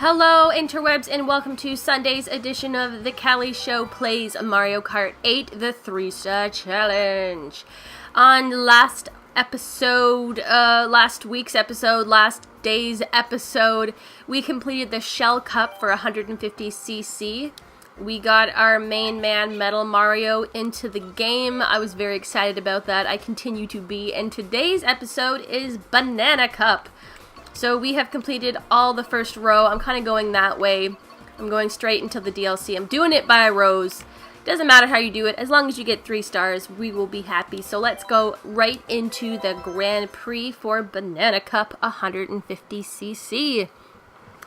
Hello interwebs and welcome to Sunday's edition of The Kelly Show Plays Mario Kart 8, the 3-star challenge. On last day's episode, we completed the Shell Cup for 150cc. We got our main man, Metal Mario, into the game. I was very excited about that. I continue to be. And today's episode is Banana Cup. So we have completed all the first row. I'm kind of going that way. I'm going straight into the DLC. I'm doing it by rows. Doesn't matter how you do it. As long as you get 3 stars, we will be happy. So let's go right into the Grand Prix for Banana Cup 150cc.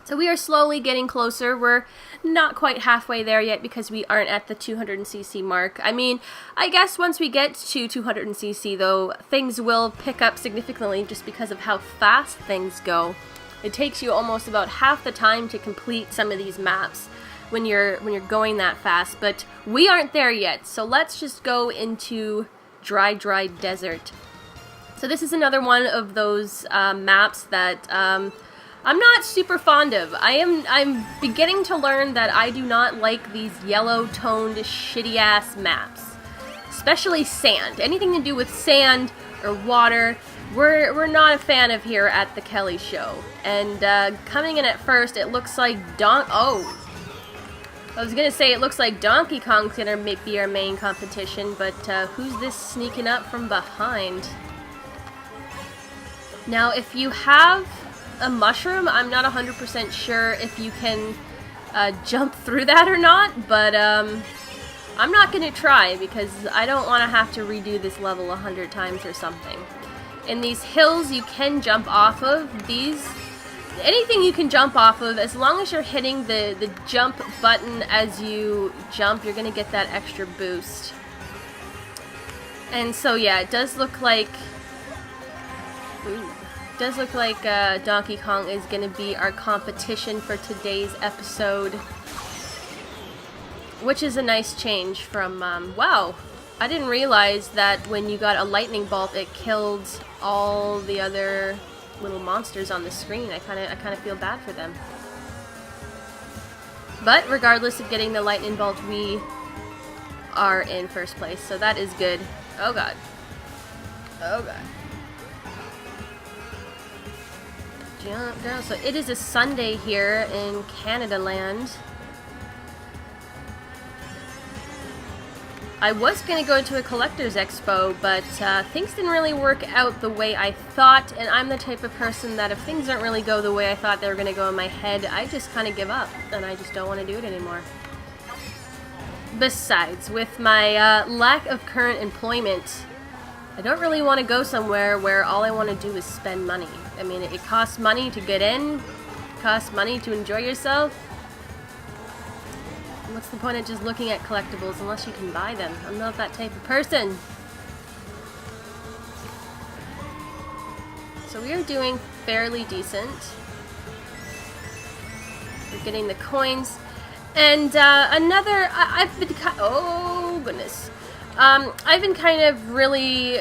So we are slowly getting closer. We're not quite halfway there yet because we aren't at the 200cc mark. I mean, I guess once we get to 200cc though, things will pick up significantly just because of how fast things go. It takes you almost about half the time to complete some of these maps when you're going that fast, but we aren't there yet. So let's just go into dry desert. So this is another one of those maps that I'm not super fond of. I'm beginning to learn that I do not like these yellow-toned, shitty-ass maps. Especially sand. Anything to do with sand or water, we're not a fan of here at the Kelly Show. And coming in at first, it looks like I was gonna say it looks like Donkey Kong's gonna be our main competition, but who's this sneaking up from behind? Now, if you have a mushroom, I'm not 100% sure if you can jump through that or not, but I'm not going to try because I don't want to have to redo this level 100 times or something. In these hills, you can jump off of these. Anything you can jump off of, as long as you're hitting the jump button as you jump, you're going to get that extra boost. And so yeah, it does look like Donkey Kong is going to be our competition for today's episode, which is a nice change from, wow, I didn't realize that when you got a lightning bolt it killed all the other little monsters on the screen. I kind of feel bad for them. But regardless of getting the lightning bolt, we are in first place, so that is good. Oh god. Oh god. Jump down. So it is a Sunday here in Canada land. I was going to go to a collector's expo, but things didn't really work out the way I thought, and I'm the type of person that if things don't really go the way I thought they were going to go in my head, I just kind of give up, and I just don't want to do it anymore. Besides, with my lack of current employment, I don't really want to go somewhere where all I want to do is spend money. I mean, it costs money to get in, it costs money to enjoy yourself. What's the point of just looking at collectibles unless you can buy them? I'm not that type of person. So we are doing fairly decent. We're getting the coins. And I've been kind of really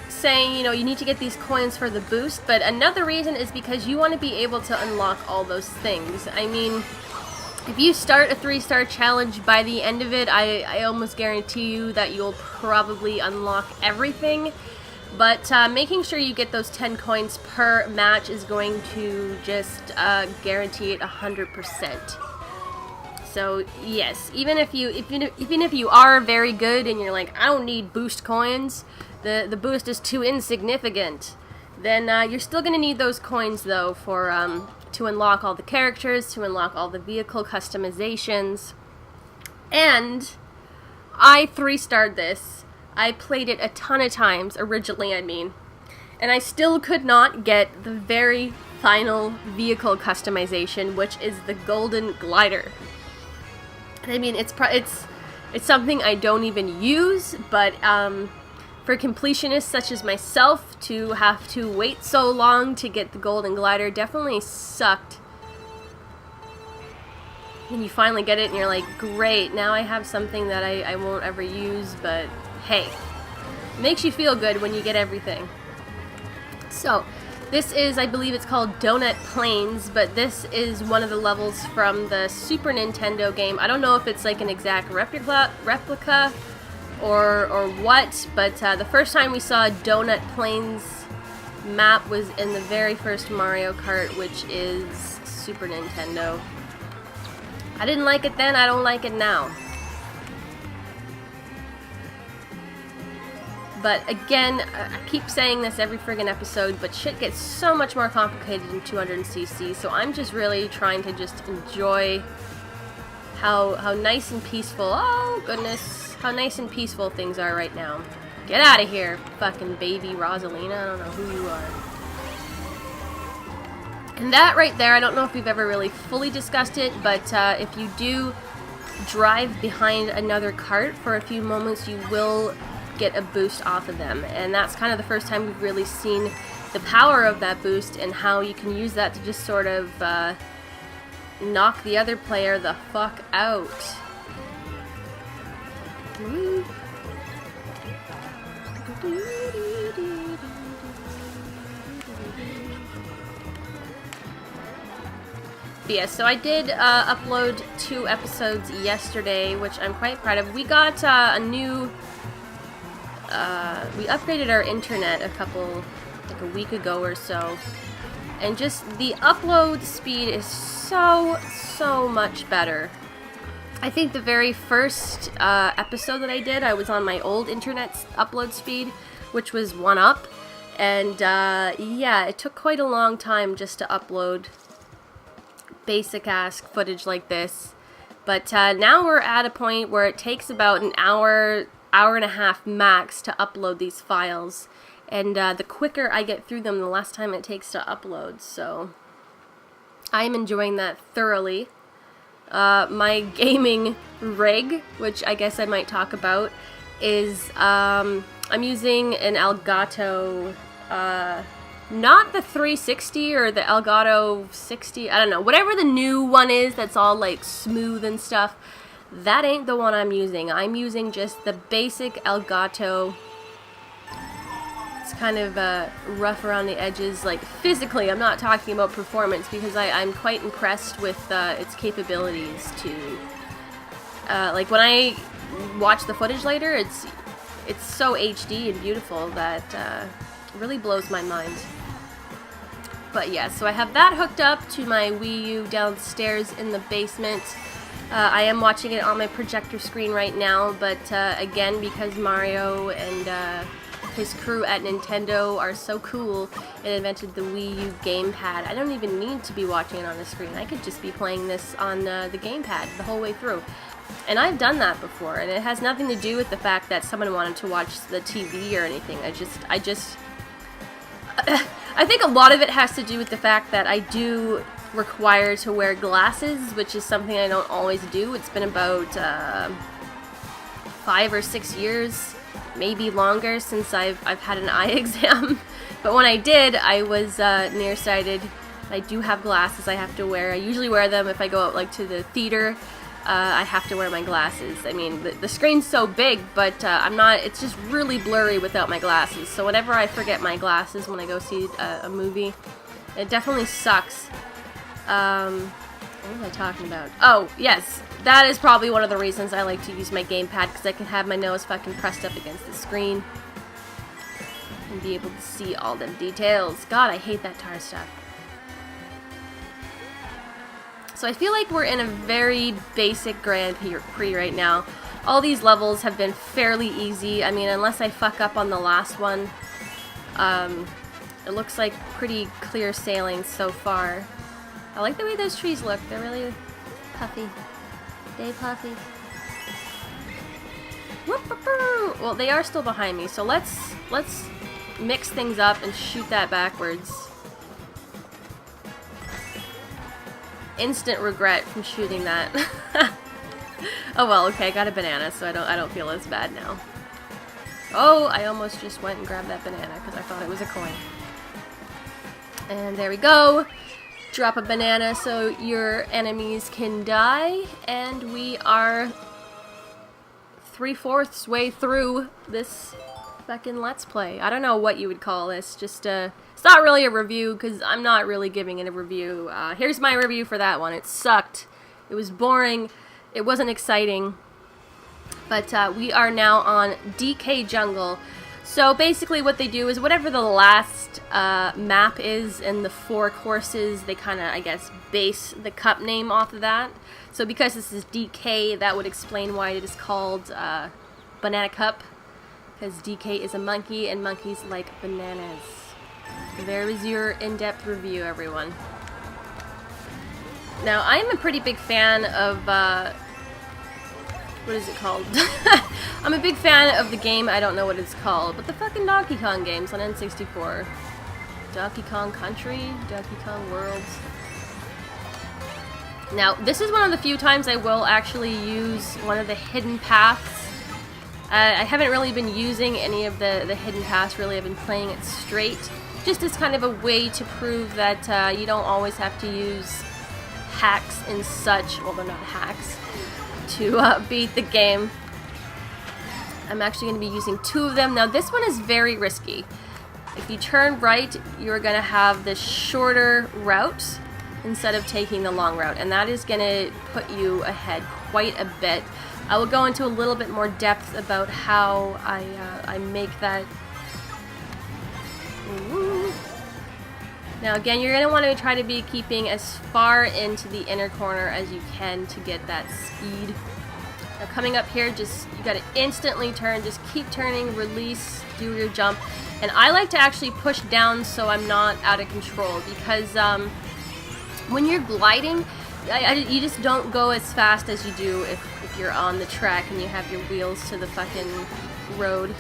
saying, you know, you need to get these coins for the boost, but another reason is because you want to be able to unlock all those things. I mean, if you start a 3-star challenge, by the end of it, I almost guarantee you that you'll probably unlock everything, but making sure you get those 10 coins per match is going to just guarantee it 100%. So yes, even if you are very good and you're like, I don't need boost coins, the boost is too insignificant, then you're still gonna need those coins though for to unlock all the characters, to unlock all the vehicle customizations. And I 3-starred this. I played it a ton of times originally, I mean, and I still could not get the very final vehicle customization, which is the golden glider. I mean, it's something I don't even use, but for completionists such as myself, to have to wait so long to get the golden glider definitely sucked. And you finally get it and you're like, great, now I have something that I won't ever use, but hey, it makes you feel good when you get everything. So, This is, I believe it's called Donut Plains, but this is one of the levels from the Super Nintendo game. I don't know if it's like an exact replica or what, but the first time we saw Donut Plains map was in the very first Mario Kart, which is Super Nintendo. I didn't like it then, I don't like it now. But again, I keep saying this every friggin' episode, but shit gets so much more complicated in 200cc, so I'm just really trying to just enjoy how nice and peaceful, oh goodness, how nice and peaceful things are right now. Get out of here, fucking baby Rosalina, I don't know who you are. And that right there, I don't know if we've ever really fully discussed it, but if you do drive behind another cart for a few moments, you will get a boost off of them, and that's kind of the first time we've really seen the power of that boost and how you can use that to just sort of knock the other player the fuck out. But yeah, so I did upload 2 episodes yesterday, which I'm quite proud of. We got a new we upgraded our internet like a week ago or so, and just the upload speed is so much better. I think the very first episode that I did, I was on my old internet upload speed, which was 1-up, and yeah, it took quite a long time just to upload basic-ass footage like this, but now we're at a point where it takes about an hour and a half max to upload these files, and the quicker I get through them, the less time it takes to upload, so I'm enjoying that thoroughly. My gaming rig, which I guess I might talk about, is I'm using an Elgato, not the 360 or the Elgato 60, I don't know, whatever the new one is that's all like smooth and stuff. That ain't the one I'm using. I'm using just the basic Elgato. It's kind of rough around the edges, like physically. I'm not talking about performance, because I'm quite impressed with its capabilities to, like when I watch the footage later, it's so HD and beautiful that it really blows my mind. But yeah, so I have that hooked up to my Wii U downstairs in the basement. I am watching it on my projector screen right now, but again, because Mario and his crew at Nintendo are so cool and invented the Wii U gamepad, I don't even need to be watching it on the screen. I could just be playing this on the gamepad the whole way through. And I've done that before, and it has nothing to do with the fact that someone wanted to watch the TV or anything. I think a lot of it has to do with the fact that I do require to wear glasses, which is something I don't always do. It's been about 5 or 6 years, maybe longer, since I've had an eye exam. But when I did, I was nearsighted. I do have glasses I have to wear. I usually wear them if I go out like to the theater. I have to wear my glasses. I mean, the screen's so big, but it's just really blurry without my glasses. So whenever I forget my glasses when I go see a movie, it definitely sucks. What was I talking about? Oh, yes. That is probably one of the reasons I like to use my gamepad, because I can have my nose fucking pressed up against the screen and be able to see all them details. God, I hate that tar stuff. So I feel like we're in a very basic Grand Prix right now. All these levels have been fairly easy. I mean, unless I fuck up on the last one, it looks like pretty clear sailing so far. I like the way those trees look. They're really puffy. Day puffy. Well, they are still behind me, so let's mix things up and shoot that backwards. Instant regret from shooting that. Oh well, okay, I got a banana, so I don't feel as bad now. Oh, I almost just went and grabbed that banana because I thought it was a coin. And there we go. Drop a banana so your enemies can die, and we are 3/4 way through this fucking Let's Play. I don't know what you would call this. Just it's not really a review because I'm not really giving it a review. Here's my review for that one. It sucked. It was boring. It wasn't exciting. But we are now on DK Jungle. So basically what they do is whatever the last map is in the 4 courses, they kind of, I guess, base the cup name off of that. So because this is DK, that would explain why it is called Banana Cup. Because DK is a monkey and monkeys like bananas. There is your in-depth review, everyone. Now, I am a pretty big fan of, what is it called? I'm a big fan of the game, I don't know what it's called, but the fucking Donkey Kong games on N64. Donkey Kong Country, Donkey Kong Worlds. Now, this is one of the few times I will actually use one of the hidden paths. I haven't really been using any of the hidden paths, really. I've been playing it straight, just as kind of a way to prove that you don't always have to use hacks and such, well, they're not hacks, to beat the game. I'm actually going to be using 2 of them. Now, this one is very risky. If you turn right, you're going to have the shorter route instead of taking the long route, and that is going to put you ahead quite a bit. I will go into a little bit more depth about how I make that. Ooh. Now again, you're going to want to try to be keeping as far into the inner corner as you can to get that speed. Now coming up here, just you got to instantly turn, just keep turning, release, do your jump. And I like to actually push down so I'm not out of control, because when you're gliding, you just don't go as fast as you do if you're on the track and you have your wheels to the fucking road.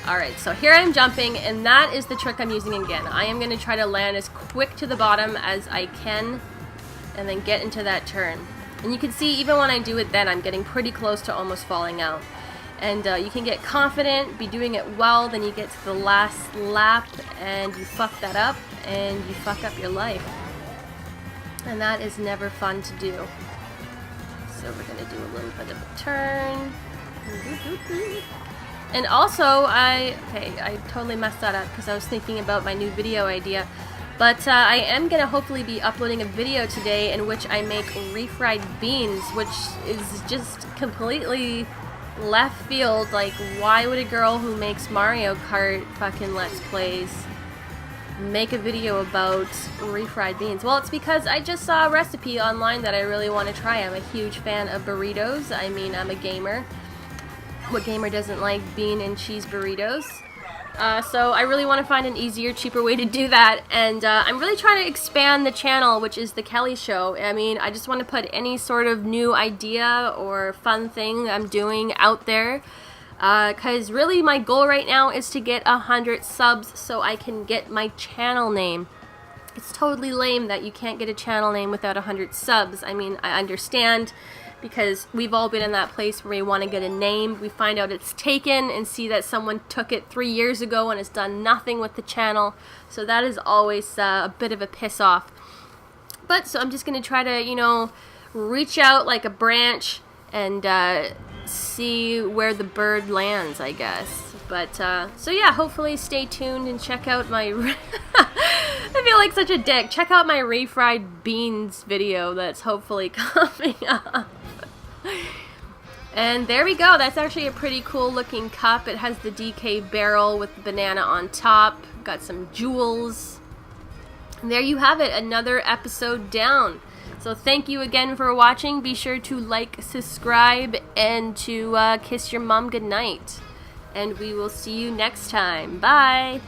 Alright, so here I'm jumping, and that is the trick I'm using again. I am going to try to land as quick to the bottom as I can, and then get into that turn. And you can see, even when I do it then, I'm getting pretty close to almost falling out. And you can get confident, be doing it well, then you get to the last lap, and you fuck that up, and you fuck up your life. And that is never fun to do. So we're going to do a little bit of a turn. And also, I totally messed that up because I was thinking about my new video idea. But I am going to hopefully be uploading a video today in which I make refried beans, which is just completely left field. Like, why would a girl who makes Mario Kart fucking Let's Plays make a video about refried beans? Well, it's because I just saw a recipe online that I really want to try. I'm a huge fan of burritos. I mean, I'm a gamer. What gamer doesn't like bean and cheese burritos? So I really want to find an easier, cheaper way to do that, and I'm really trying to expand the channel, which is The Kelly Show. I mean, I just want to put any sort of new idea or fun thing I'm doing out there. Because really my goal right now is to get 100 subs so I can get my channel name. It's totally lame that you can't get a channel name without 100 subs. I mean, I understand, because we've all been in that place where we want to get a name, we find out it's taken and see that someone took it 3 years ago and has done nothing with the channel. So that is always a bit of a piss off. But so I'm just going to try to, you know, reach out like a branch and see where the bird lands, I guess. But so yeah, hopefully stay tuned and check out my I feel like such a dick. Check out my refried beans video that's hopefully coming up. And there we go. That's actually a pretty cool looking cup. It has the DK barrel with the banana on top. Got some jewels. And there you have it, another episode down. So thank you again for watching. Be sure to like, subscribe, and to kiss your mom goodnight. And we will see you next time. Bye!